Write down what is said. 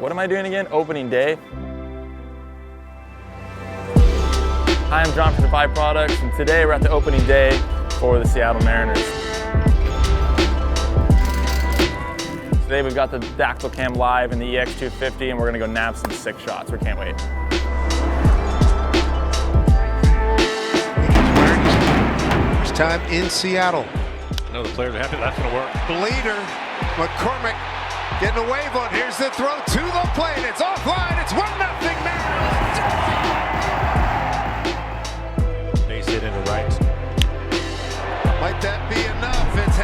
What am I doing again? Opening day. Hi, I'm John from DEFY Products, and today we're at the opening day for the Seattle Mariners. Today we've got the Dactylcam live in the EX250, and we're gonna go nab some sick shots. We can't wait. First time in Seattle. I know the players are happy that's gonna work. Bleeder, McCormick getting a wave on. Here's the throw to the plate. It's offline. It's 1-0 Mariners. Base hit into right. Might that be enough? It's